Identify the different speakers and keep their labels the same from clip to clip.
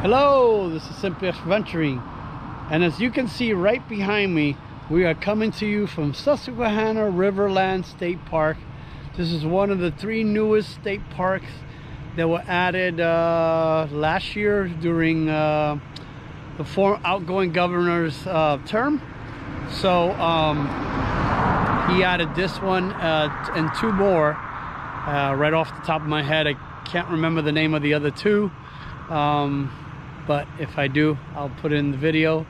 Speaker 1: Hello, this is Simply Adventuring, and as you can see right behind me, we are coming to you from Susquehanna Riverlands State Park. This is one of the 3 newest state parks that were added last year during the former outgoing governor's term. So he added this one and 2 more. Right off the top of my head, I can't remember the name of the other 2. But if I do, I'll put it in the video.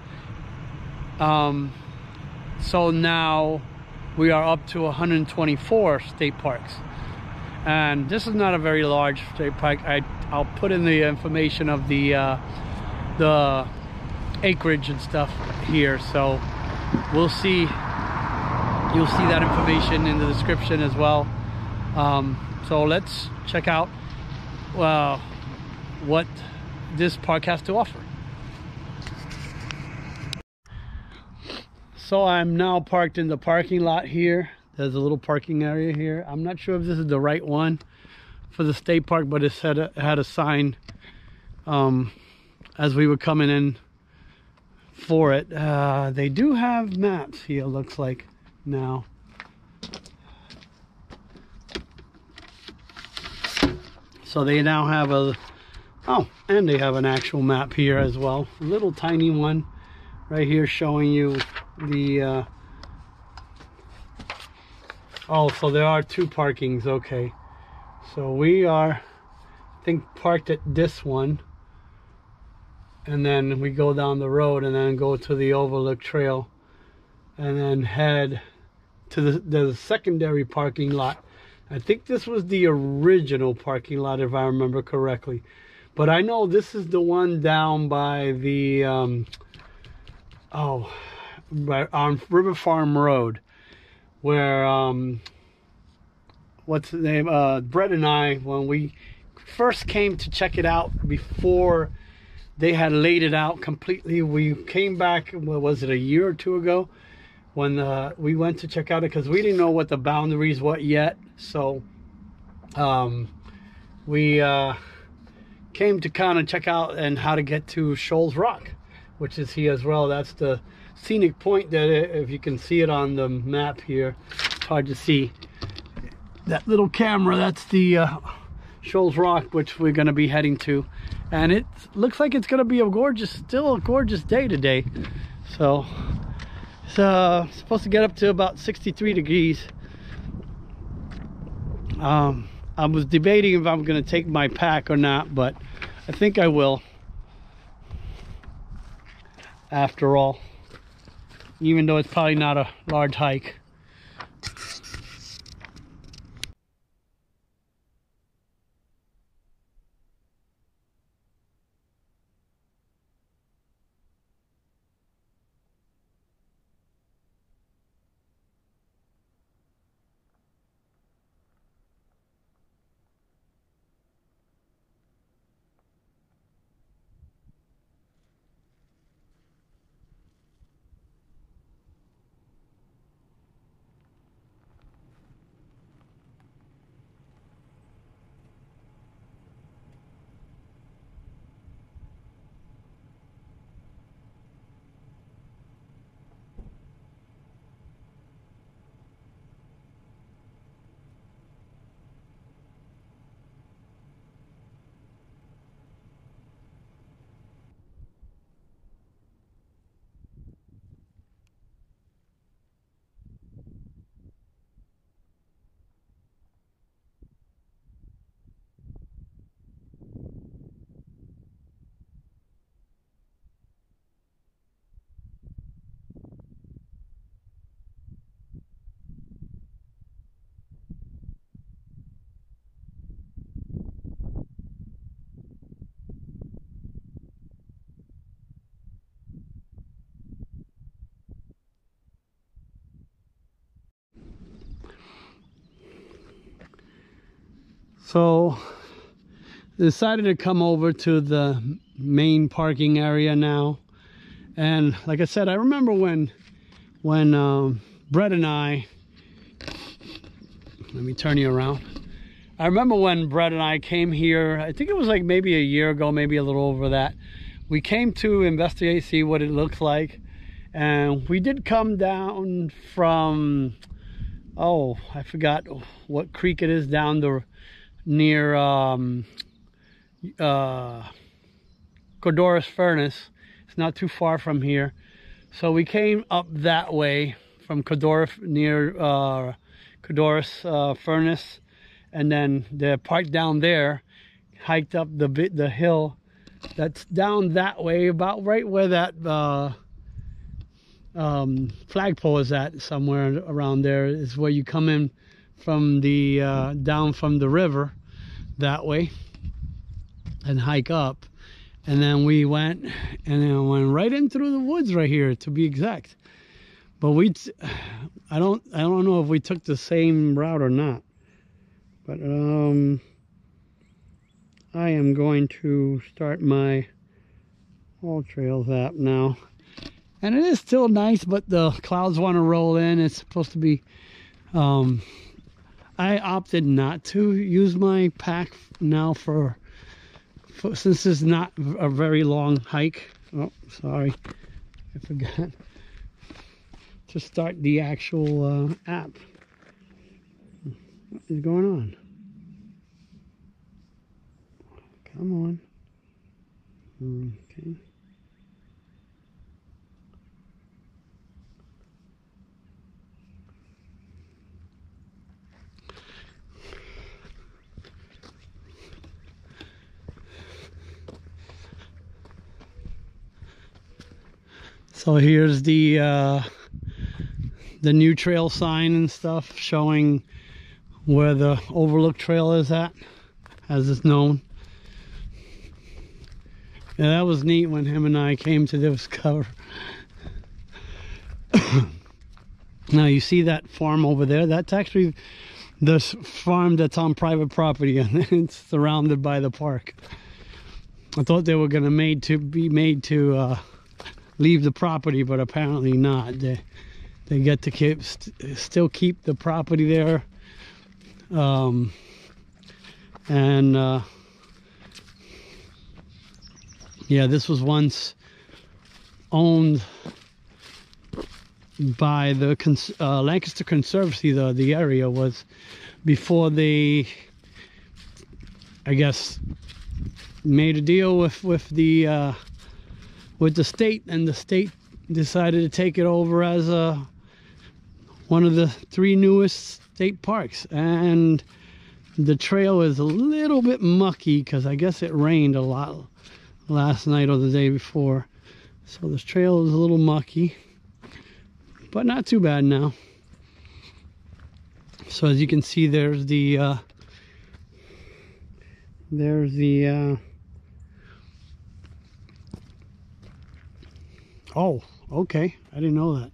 Speaker 1: So now we are up to 124 state parks, and this is not a very large state park. I'll put in the information of the acreage and stuff here, so we'll see. You'll see that information in the description as well. So let's check out what this park has to offer. So I'm now parked in the parking lot here. There's a little parking area here. I'm not sure if this is the right one for the state park, but it had a sign as we were coming in for it. They do have maps here, looks like now. So they now have and they have an actual map here as well. A little tiny one right here showing you the so there are 2 parkings. Okay, so we are, I think, parked at this one, and then we go down the road and then go to the Overlook Trail and then head to the secondary parking lot. I think this was the original parking lot, if I remember correctly. But I know this is the one down by the on River Farm Road, where what's the name? Brett and I, when we first came to check it out before they had laid it out completely, we came back. What was it, a year or 2 ago, when we went to check out it, because we didn't know what the boundaries were yet. So we came to kind of check out and how to get to Schull's Rock, which is here as well. That's the scenic point that, if you can see it on the map here, it's hard to see. That little camera, that's the Schull's Rock, which we're going to be heading to. And it looks like it's going to be still a gorgeous day today. So it's supposed to get up to about 63 degrees. I was debating if I'm going to take my pack or not, but I think I will, after all, even though it's probably not a large hike. So decided to come over to the main parking area now. And like I said, I remember when Brett and I, let me turn you around. I remember when Brett and I came here, I think it was like maybe a year ago, maybe a little over that. we came to investigate, see what it looks like. And we did come down from, oh, I forgot what creek it is down the near Codorus Furnace. It's not too far from here. So we came up that way from Codorus, near Codorus Furnace, and then the part down there, hiked up the hill that's down that way, about right where that flagpole is at. Somewhere around there is where you come in from the down from the river that way and hike up. And then we went right in through the woods right here, to be exact. But I don't know if we took the same route or not. But I am going to start my All Trails app now. And it is still nice, but the clouds want to roll in. It's supposed to be, I opted not to use my pack now since it's not a very long hike. Oh, sorry, I forgot to start the actual app. What is going on? Come on. Okay. So here's the new trail sign and stuff showing where the Overlook Trail is at, as it's known. Yeah, that was neat when him and I came to discover. Now you see that farm over there? That's actually the farm that's on private property, and it's surrounded by the park. I thought they were going to be made to leave the property, but apparently not. They get to still keep the property there, yeah, this was once owned by the Lancaster Conservancy. The area was, before they, I guess, made a deal with the state, and the state decided to take it over as one of the 3 newest state parks. And the trail is a little bit mucky because I guess it rained a lot last night or the day before, so this trail is a little mucky, but not too bad now. So as you can see, there's the oh, okay, I didn't know that.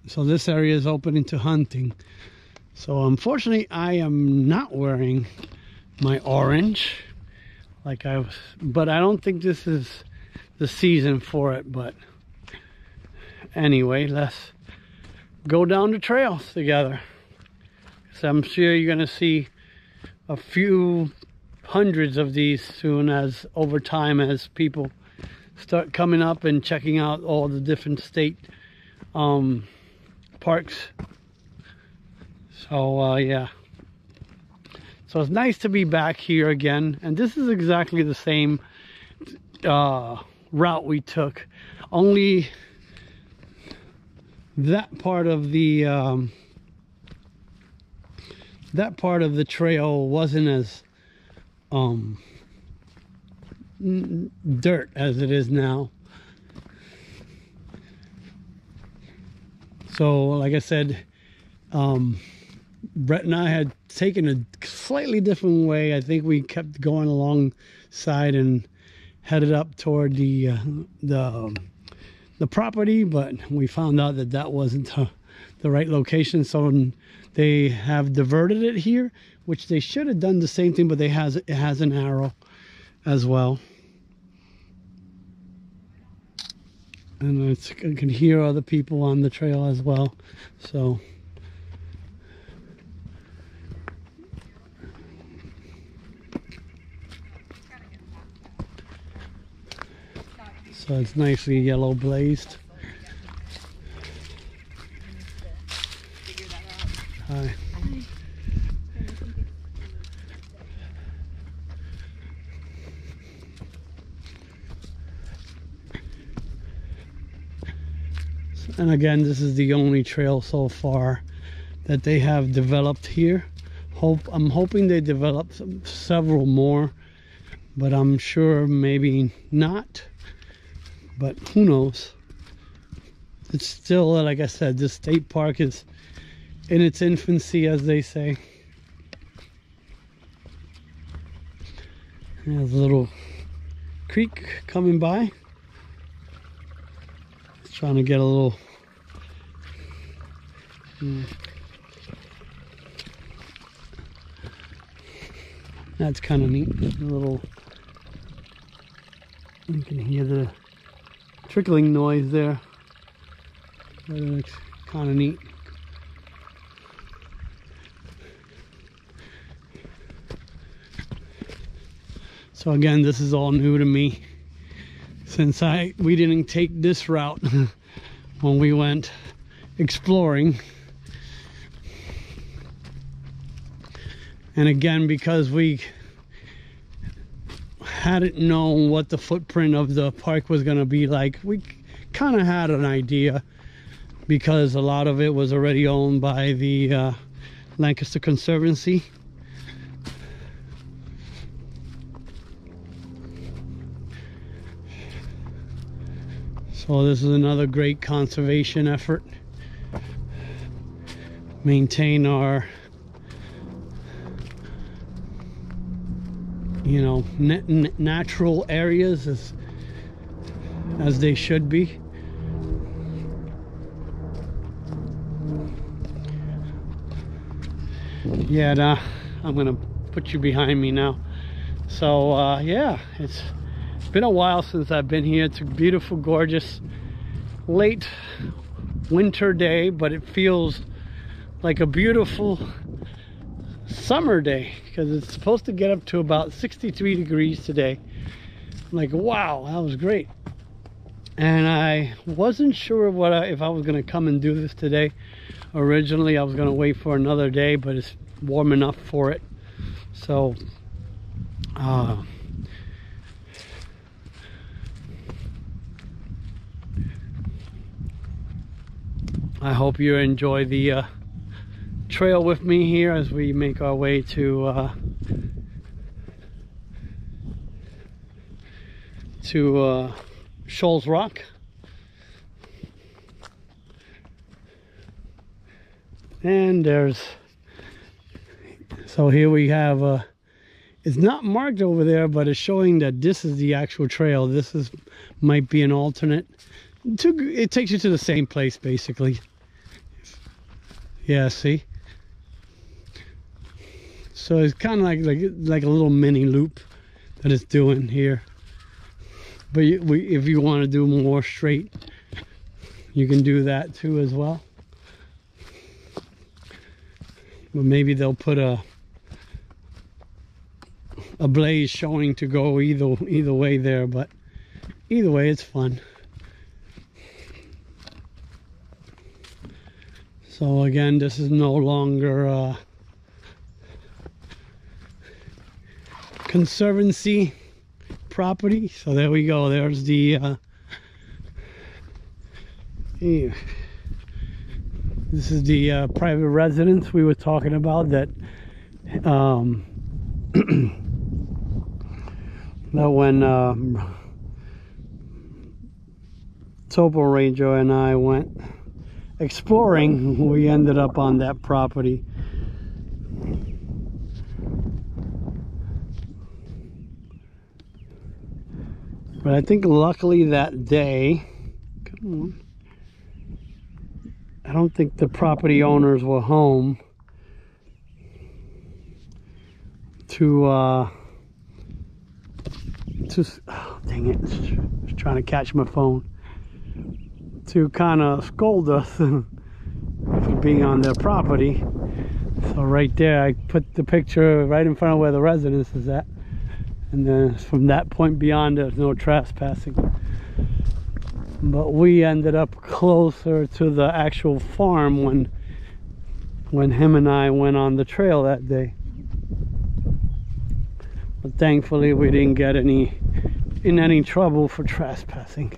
Speaker 1: So this area is open into hunting. So unfortunately, I am not wearing my orange like I was, but I don't think this is the season for it. But anyway, let's go down the trails together. So I'm sure you're gonna see a few hundreds of these soon, as over time, as people start coming up and checking out all the different state parks. So yeah, so it's nice to be back here again, and this is exactly the same route we took, only that part of the trail wasn't as dirt as it is now. So like I said, Brett and I had taken a slightly different way. I think we kept going alongside and headed up toward the property, but we found out that that wasn't the right location. So they have diverted it here, which they should have done the same thing, but it has an arrow as well. And I can hear other people on the trail as well. So it's nicely yellow blazed. Hi. And again, this is the only trail so far that they have developed here. I'm hoping they develop several more, but I'm sure maybe not. But who knows? It's still, like I said, this state park is in its infancy, as they say. There's a little creek coming by. It's trying to get a little... That's kind of neat. A little... You can hear the trickling noise there. It's kind of neat. So again, this is all new to me, since we didn't take this route when we went exploring. And again, because we hadn't known what the footprint of the park was going to be like, we kind of had an idea, because a lot of it was already owned by the Lancaster Conservancy. So this is another great conservation effort. Maintain our, you know, natural areas as they should be. Yeah, nah, I'm gonna put you behind me now. So yeah, it's been a while since I've been here. It's a beautiful, gorgeous late winter day, but it feels like a beautiful summer day, because it's supposed to get up to about 63 degrees today. I'm like, wow, that was great. And I wasn't sure if I was going to come and do this today. Originally I was going to wait for another day, but it's warm enough for it. So I hope you enjoy the trail with me here as we make our way to Schull's Rock. And so here we have it's not marked over there, but it's showing that this is the actual trail. This might be an alternate. It takes you to the same place basically. Yeah, see? So it's kind of like a little mini loop that it's doing here. But if you want to do more straight, you can do that too as well. But maybe they'll put a blaze showing to go either way there, but either way it's fun. So again, this is no longer Conservancy property. So there we go. There's the this is the private residence we were talking about, that that when Topo Ranger and I went exploring, we ended up on that property. But I think luckily that day, come on, I don't think the property owners were home to oh, dang it, just trying to catch my phone. to kind of scold us for being on their property. So right there, I put the picture right in front of where the residence is at, and then from that point beyond, there's no trespassing. But we ended up closer to the actual farm when him and I went on the trail that day. But thankfully we didn't get in any trouble for trespassing.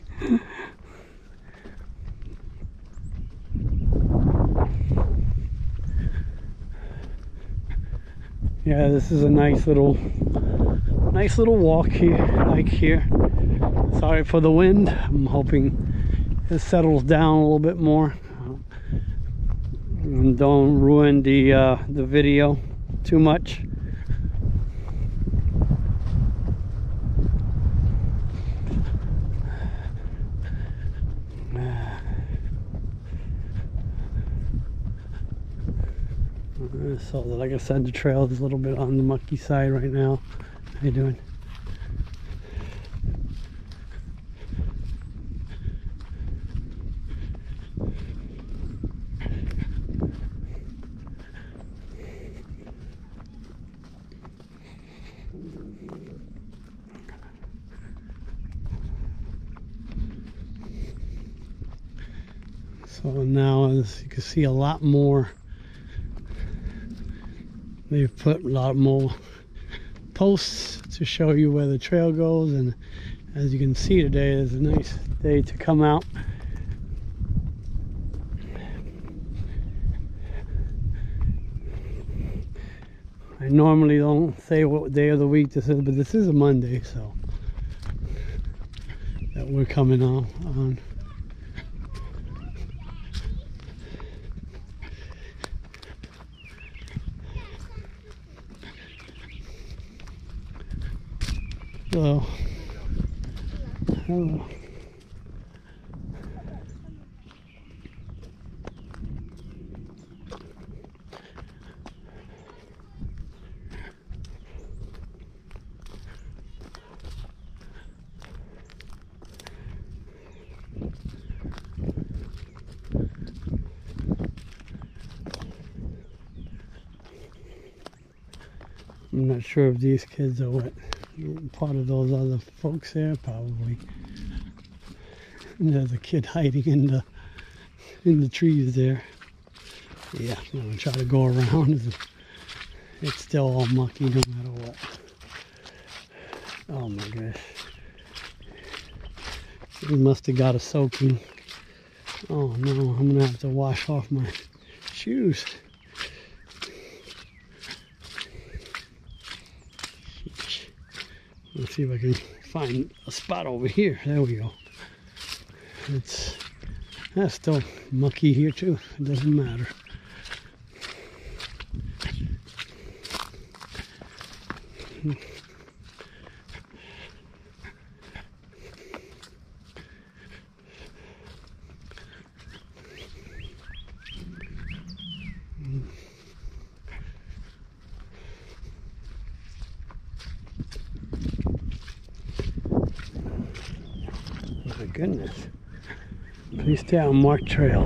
Speaker 1: Yeah, this is a nice little walk here. Sorry for the wind. I'm hoping it settles down a little bit more. And don't ruin the video too much. So like I said, the trail is a little bit on the mucky side right now. How you doing? So now, as you can see, a lot more. They've put a lot more posts to show you where the trail goes, and as you can see today is a nice day to come out. I normally don't say what day of the week this is, but this is a Monday, so that we're coming on. Hello. Hello. I'm not sure if these kids are what part of those other folks there, probably. And there's a kid hiding in the trees there. Yeah, I'm gonna try to go around. It's still all mucky no matter what. Oh my gosh. He must have got a soaking. Oh no, I'm gonna have to wash off my shoes. Let's see if I can find a spot over here. There we go. That's still mucky here too. It doesn't matter. My goodness. Please stay on marked trail.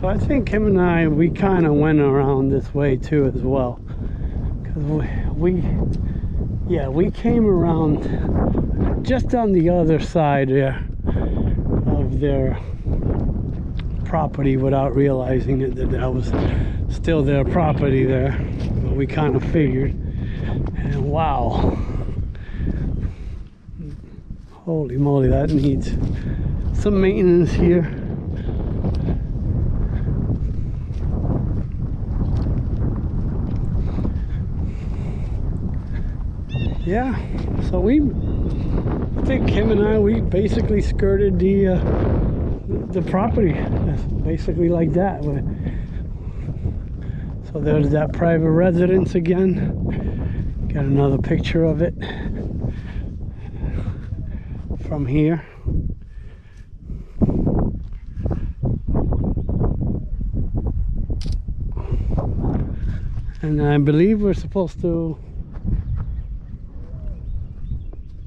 Speaker 1: So I think him and I, we kind of went around this way too as well, because we came around just on the other side there of their property without realizing it, that was still their property there. But we kind of figured, and wow, holy moly, that needs some maintenance here. yeah, so I think him and I, we basically skirted the property, basically like that. So there's that private residence again. Got another picture of it from here. And I believe we're supposed to,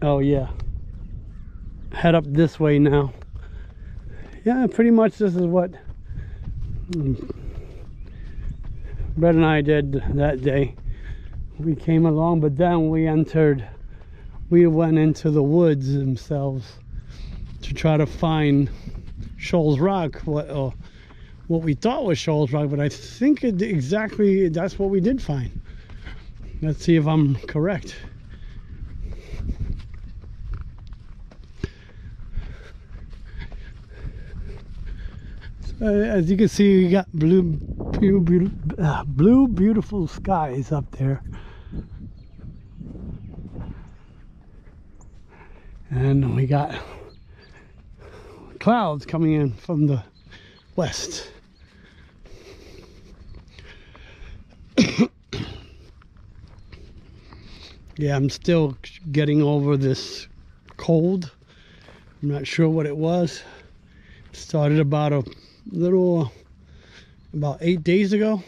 Speaker 1: oh yeah, head up this way now. Yeah, pretty much this is what Brett and I did that day. We came along, but then we went into the woods themselves to try to find Schull's Rock, what we thought was Schull's Rock, but I think exactly that's what we did find. Let's see if I'm correct. As you can see, we got blue beautiful skies up there, and we got clouds coming in from the west. Yeah, I'm still getting over this cold. I'm not sure what it was. It started about 8 days ago.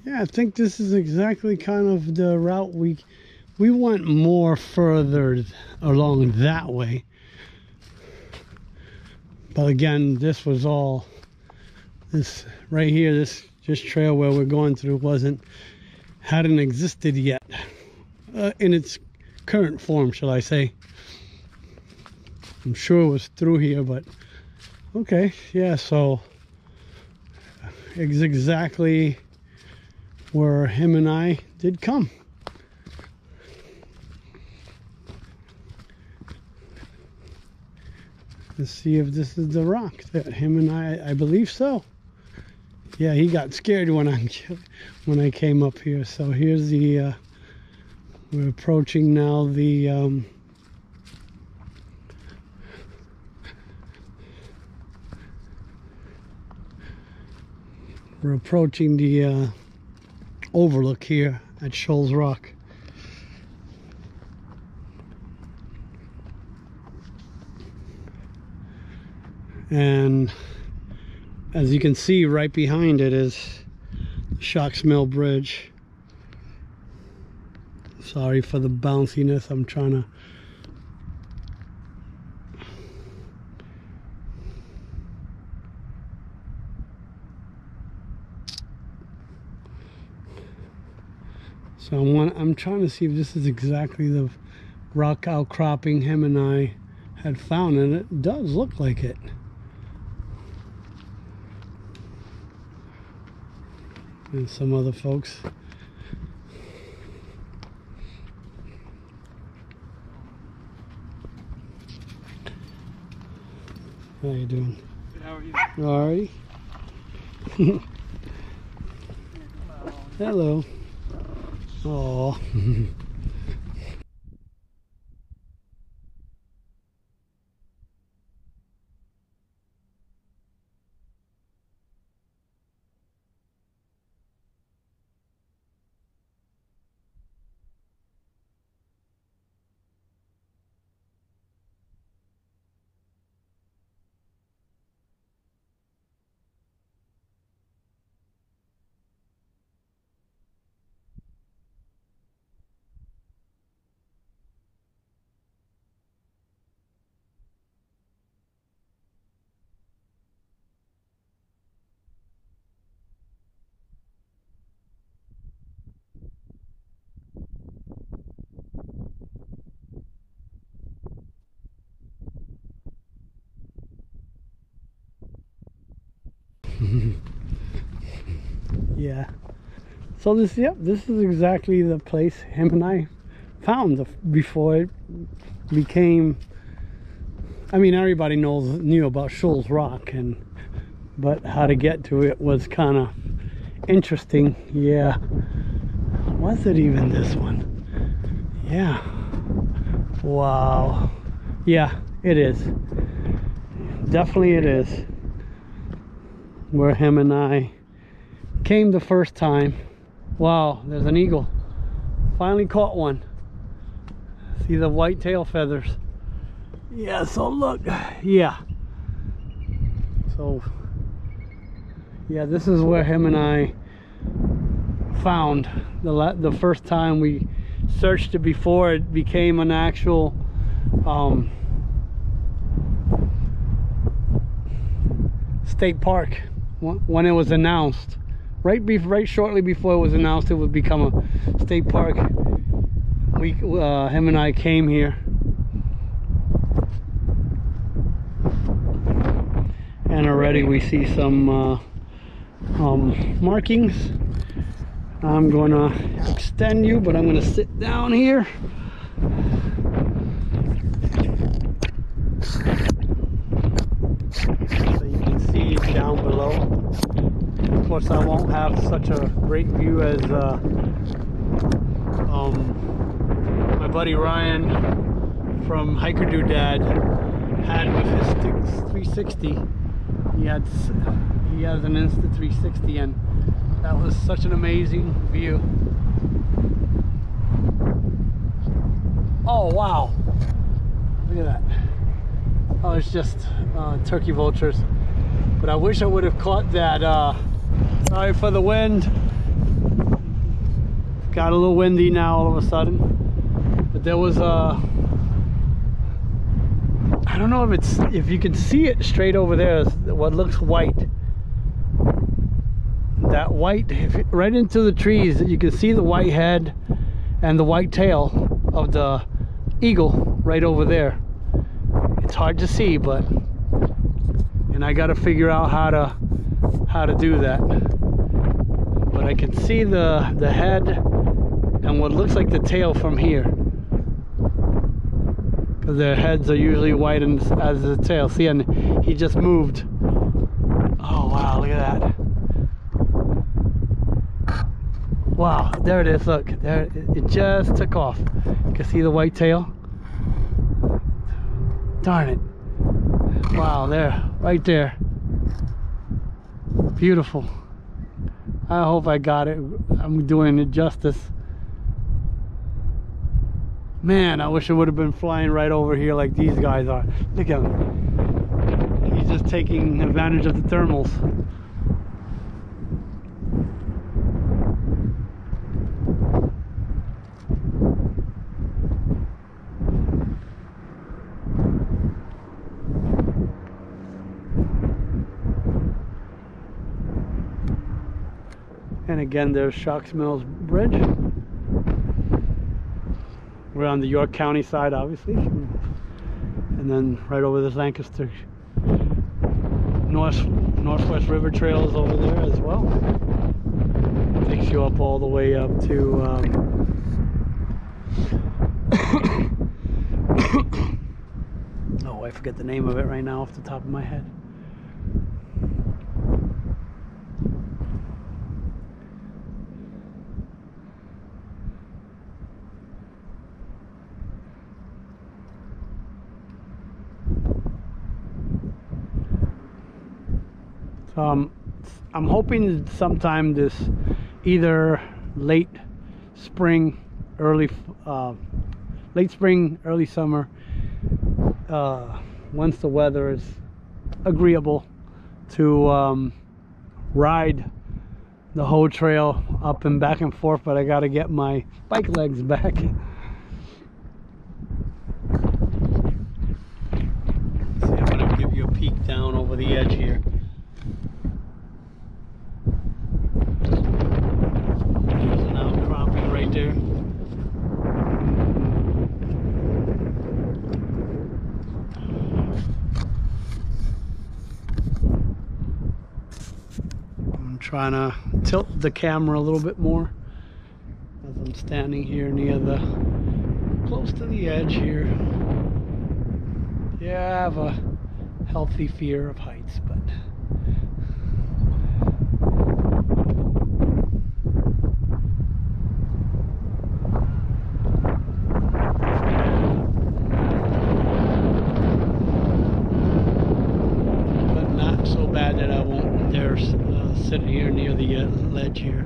Speaker 1: Yeah, I think this is exactly kind of the route we went more further along that way. But again, this was all, this right here, this trail where we're going through hadn't existed yet in its current form, shall I say. I'm sure it was through here, but okay, yeah, so it's exactly where him and I did come. Let's see if this is the rock that him and I believe so. Yeah, he got scared when I came up here. So here's the we're approaching now the overlook here at Schull's Rock. And as you can see, right behind it is the Shocks Mill Bridge. Sorry for the bounciness, I'm trying to I'm trying to see if this is exactly the rock outcropping him and I had found, and it does look like it. And some other folks. How you doing?
Speaker 2: Good, how are you?
Speaker 1: Alrighty. Hello. Oh. Yeah, So this, yep, this is exactly the place him and I found before it became, I mean, everybody knew about Schull's Rock, but how to get to it was kind of interesting. Yeah, was it even this one? Yeah. Wow. Yeah, it is. Definitely it is. Where him and I came the first time. Wow, there's an eagle. Finally caught one. See the white tail feathers. Yeah, so look. Yeah. So, yeah, this is where him and I found the first time we searched it before it became an actual state park. When it was announced, right shortly before it was announced it would become a state park, him and I came here, and already we see some markings. I'm going to extend you, but I'm going to sit down here. So you can see down below. Of course, I won't have such a great view as my buddy Ryan from Hiker Doodad had with his Sticks 360. He has an Insta 360, and that was such an amazing view. Oh wow, look at that. Oh, it's just turkey vultures, but I wish I would have caught that. Sorry for the wind. Got a little windy now all of a sudden, but there was a, I don't know if you can see it straight over there, what looks white. That white, right into the trees, you can see the white head and the white tail of the eagle right over there. It's hard to see, and I got to figure out how to do that. But I can see the head and what looks like the tail from here, because their heads are usually white as the tail. See, and he just moved. Oh wow, look at that. Wow, there it is. Look, there it just took off. You can see the white tail. Darn it. Wow, there, right there. Beautiful. I hope I got it. I'm doing it justice. Man, I wish it would have been flying right over here like these guys are. Look at him. He's just taking advantage of the thermals. And again, there's Shocks Mills Bridge. We're on the York County side, obviously. And then right over this Lancaster Northwest River Trail is over there as well. Takes you up all the way up to oh, I forget the name of it right now off the top of my head. I'm hoping sometime this, either late spring, early summer, once the weather is agreeable, to ride the whole trail up and back and forth. But I got to get my bike legs back. See, I'm going to give you a peek down over the edge here. Right there. I'm trying to tilt the camera a little bit more as I'm standing here near close to the edge here. Yeah, I have a healthy fear of heights, but not so bad that I won't dare sit here near the ledge here.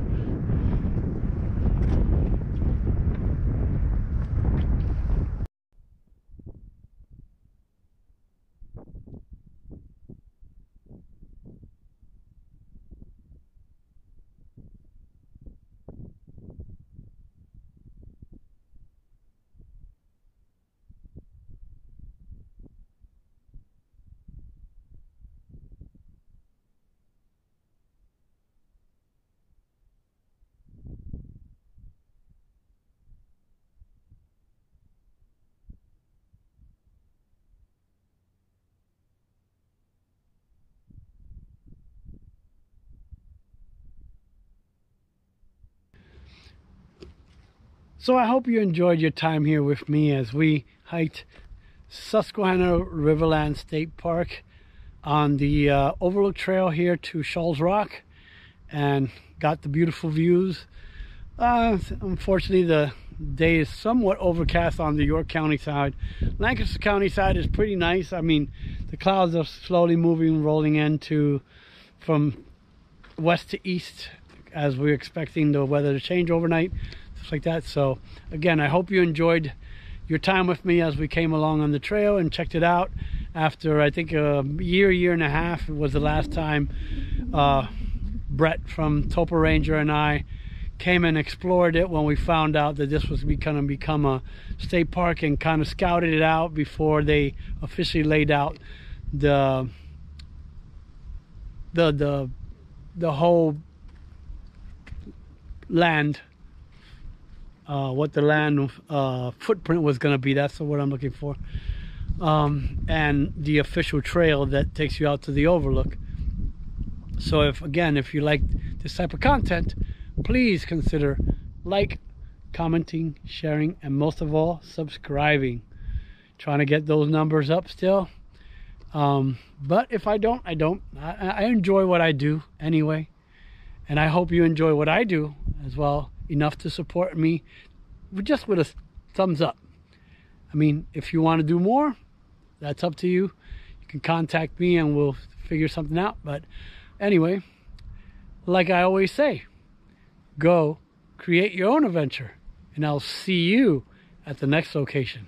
Speaker 1: So I hope you enjoyed your time here with me as we hiked Susquehanna Riverlands State Park on the Overlook Trail here to Schull's Rock and got the beautiful views. Unfortunately, the day is somewhat overcast on the York County side. Lancaster County side is pretty nice. I mean, the clouds are slowly moving, rolling into from west to east as we're expecting the weather to change overnight, stuff like that. So again, I hope you enjoyed your time with me as we came along on the trail and checked it out. After I think a year and a half, it was the last time Brett from Topo Ranger and I came and explored it when we found out that this was going to become a state park, and kind of scouted it out before they officially laid out the whole land, what the land footprint was going to be. That's the word I'm looking for. And the official trail that takes you out to the Overlook. So if you like this type of content, please consider commenting, sharing, and most of all, subscribing. Trying to get those numbers up still. But if I don't, I enjoy what I do anyway. And I hope you enjoy what I do as well, enough to support me just with a thumbs up. I mean, if you want to do more, that's up to you. You can contact me and we'll figure something out. But anyway, like I always say, go create your own adventure, and I'll see you at the next location.